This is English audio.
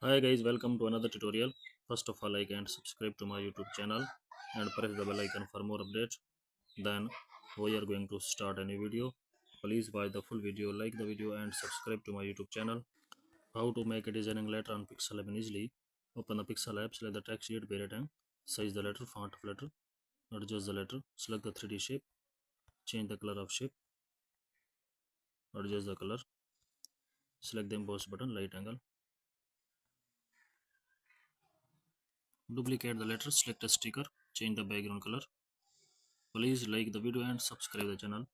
Hi guys, welcome to another tutorial. First of all, like and subscribe to my YouTube channel and press the bell icon for more updates. Then we are going to start a new video. Please watch the full video, like the video and subscribe to my YouTube channel. How to make a designing letter on Pixel app easily. Open the Pixel app, select the text sheet, period and size the letter, font of letter, adjust the letter, select the 3D shape, change the color of shape, adjust the color, select the emboss button, light angle, duplicate the letter, select a sticker, change the background color. Please like the video and subscribe the channel.